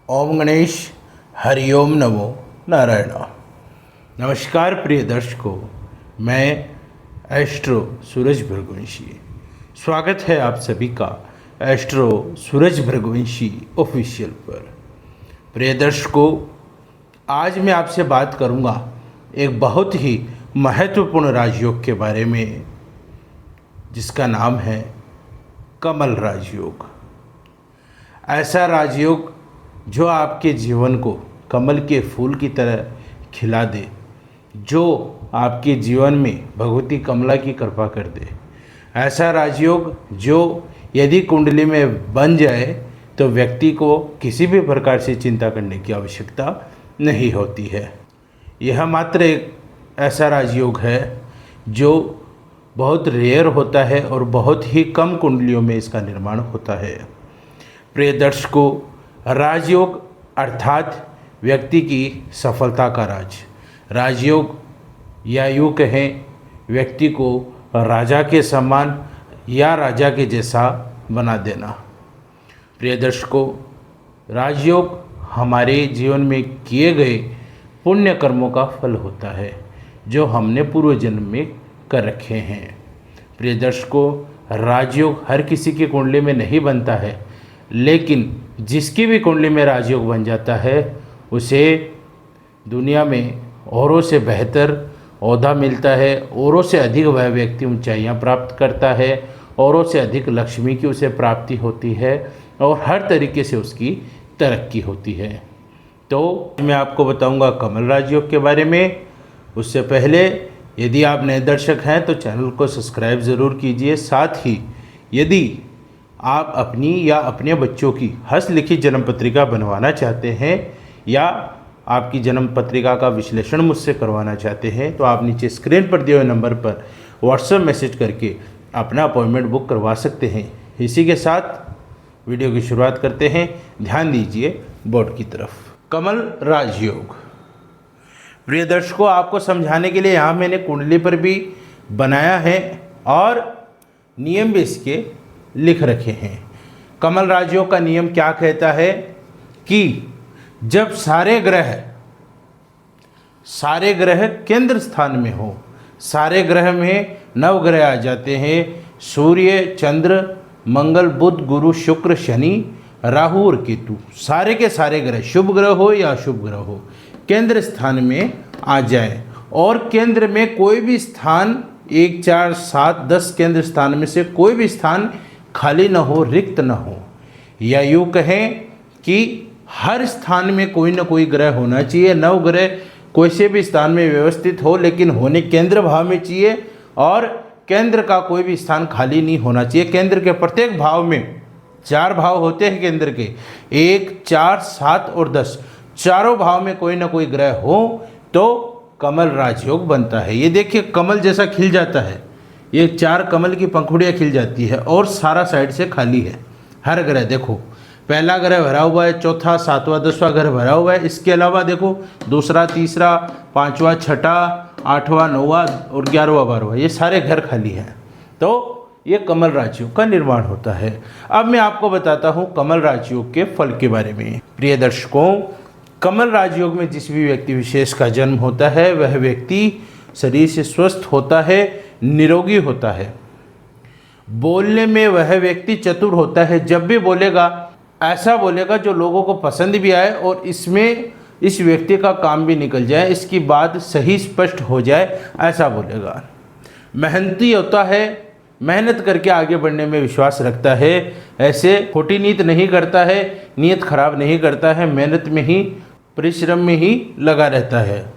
ओम गणेश हरिओम नमो नारायण। नमस्कार प्रिय दर्शकों, मैं एस्ट्रो सूरज भृगुवंशी। स्वागत है आप सभी का एस्ट्रो सूरज भृगुवंशी ऑफिशियल पर। प्रिय दर्शकों, आज मैं आपसे बात करूंगा एक बहुत ही महत्वपूर्ण राजयोग के बारे में, जिसका नाम है कमल राजयोग। ऐसा राजयोग जो आपके जीवन को कमल के फूल की तरह खिला दे, जो आपके जीवन में भगवती कमला की कृपा कर दे। ऐसा राजयोग जो यदि कुंडली में बन जाए तो व्यक्ति को किसी भी प्रकार से चिंता करने की आवश्यकता नहीं होती है। यह मात्र एक ऐसा राजयोग है जो बहुत रेयर होता है और बहुत ही कम कुंडलियों में इसका निर्माण होता है। प्रिय दर्शकों, राजयोग अर्थात व्यक्ति की सफलता का राजयोग या यूँ कहें व्यक्ति को राजा के समान या राजा के जैसा बना देना। प्रिय दर्शकों, राजयोग हमारे जीवन में किए गए पुण्य कर्मों का फल होता है जो हमने पूर्व जन्म में कर रखे हैं। प्रिय दर्शकों, राजयोग हर किसी की कुंडली में नहीं बनता है, लेकिन जिसकी भी कुंडली में राजयोग बन जाता है उसे दुनिया में औरों से बेहतर ओहदा मिलता है, औरों से अधिक वह व्यक्ति ऊंचाइयां प्राप्त करता है, औरों से अधिक लक्ष्मी की उसे प्राप्ति होती है और हर तरीके से उसकी तरक्की होती है। तो मैं आपको बताऊंगा कमल राजयोग के बारे में। उससे पहले यदि आप नए दर्शक हैं तो चैनल को सब्सक्राइब ज़रूर कीजिए। साथ ही यदि आप अपनी या अपने बच्चों की हस्तलिखित जन्म पत्रिका बनवाना चाहते हैं या आपकी जन्म पत्रिका का विश्लेषण मुझसे करवाना चाहते हैं तो आप नीचे स्क्रीन पर दिए हुए नंबर पर व्हाट्सएप मैसेज करके अपना अपॉइंटमेंट बुक करवा सकते हैं। इसी के साथ वीडियो की शुरुआत करते हैं। ध्यान दीजिए बोर्ड की तरफ। कमल राजयोग। प्रिय दर्शकों, आपको समझाने के लिए यहाँ मैंने कुंडली पर भी बनाया है और नियम भी इसके लिख रखे हैं। कमल राजयोग का नियम क्या कहता है कि जब सारे ग्रह केंद्र स्थान में हो, सारे ग्रह में 9 ग्रह आ जाते हैं, सूर्य, चंद्र, मंगल, बुध, गुरु, शुक्र, शनि, राहु और केतु, सारे के सारे ग्रह शुभ ग्रह हो या अशुभ ग्रह हो केंद्र स्थान में आ जाए और केंद्र में कोई भी स्थान 1, 4, 7, 10 केंद्र स्थान में से कोई भी स्थान खाली न हो, रिक्त न हो, या यूँ कहें कि हर स्थान में कोई न कोई ग्रह होना चाहिए। 9 ग्रह कोई से भी स्थान में व्यवस्थित हो, लेकिन होने केंद्र भाव में चाहिए और केंद्र का कोई भी स्थान खाली नहीं होना चाहिए। केंद्र के प्रत्येक भाव में 4 भाव होते हैं केंद्र के, 1, 4, 7 और 10, चारों भाव में कोई ना कोई ग्रह हो तो कमल राजयोग बनता है। ये देखिए कमल जैसा खिल जाता है, ये 4 कमल की पंखुड़ियाँ खिल जाती है और सारा साइड से खाली है। हर ग्रह देखो, पहला ग्रह भरा हुआ है, चौथा, 7वां, 10वां ग्रह भरा हुआ है। इसके अलावा देखो दूसरा, तीसरा, 5वां, 6वां, 8वां, 9वां और 11वां, 12वां, ये सारे घर खाली हैं। तो ये कमल राजयोग का निर्माण होता है। अब मैं आपको बताता हूँ कमल राजयोग के फल के बारे में। प्रिय दर्शकों, कमल राजयोग में जिस भी व्यक्ति विशेष का जन्म होता है वह व्यक्ति शरीर से स्वस्थ होता है, निरोगी होता है। बोलने में वह व्यक्ति चतुर होता है। जब भी बोलेगा ऐसा बोलेगा जो लोगों को पसंद भी आए और इसमें इस व्यक्ति का काम भी निकल जाए, इसकी बात सही स्पष्ट हो जाए, ऐसा बोलेगा। मेहनती होता है, मेहनत करके आगे बढ़ने में विश्वास रखता है, ऐसे खोटी नीयत नहीं करता है, नीयत खराब नहीं करता है, मेहनत में ही, परिश्रम में ही लगा रहता है।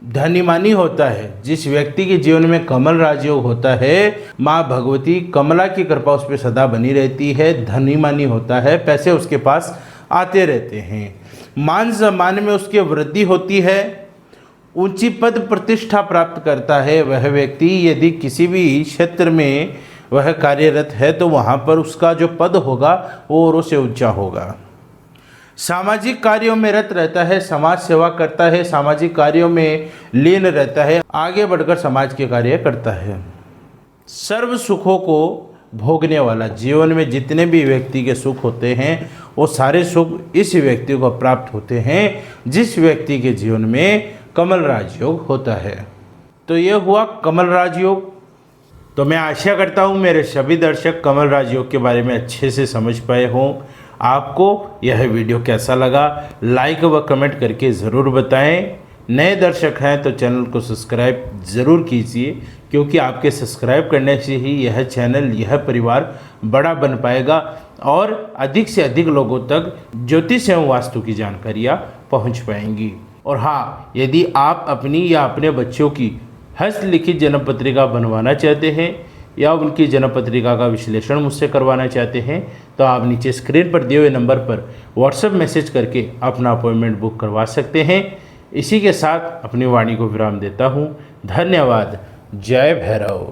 धनीमानी होता है। जिस व्यक्ति के जीवन में कमल राजयोग होता है, माँ भगवती कमला की कृपा उस पर सदा बनी रहती है। धनीमानी होता है, पैसे उसके पास आते रहते हैं। मान सम्मान में उसकी वृद्धि होती है, ऊंची पद प्रतिष्ठा प्राप्त करता है। वह व्यक्ति यदि किसी भी क्षेत्र में वह कार्यरत है तो वहाँ पर उसका जो पद होगा वो औरों से ऊंचा होगा। सामाजिक कार्यों में रत रहता है, समाज सेवा करता है, सामाजिक कार्यों में लीन रहता है, आगे बढ़कर समाज के कार्य करता है। सर्व सुखों को भोगने वाला। जीवन में जितने भी व्यक्ति के सुख होते हैं वो सारे सुख इस व्यक्ति को प्राप्त होते हैं जिस व्यक्ति के जीवन में कमल राजयोग होता है। तो ये हुआ कमल राजयोग। तो मैं आशा करता हूँ मेरे सभी दर्शक कमल राजयोग के बारे में अच्छे से समझ पाए हों। आपको यह वीडियो कैसा लगा लाइक व कमेंट करके ज़रूर बताएं। नए दर्शक हैं तो चैनल को सब्सक्राइब ज़रूर कीजिए, क्योंकि आपके सब्सक्राइब करने से ही यह चैनल, यह परिवार बड़ा बन पाएगा और अधिक से अधिक लोगों तक ज्योतिष एवं वास्तु की जानकारियाँ पहुँच पाएंगी। और हाँ, यदि आप अपनी या अपने बच्चों की हस्तलिखित जन्म पत्रिका बनवाना चाहते हैं या उनकी जन्म पत्रिका का विश्लेषण मुझसे करवाना चाहते हैं तो आप नीचे स्क्रीन पर दिए हुए नंबर पर व्हाट्सएप मैसेज करके अपना अपॉइंटमेंट बुक करवा सकते हैं। इसी के साथ अपनी वाणी को विराम देता हूँ। धन्यवाद। जय भैरव।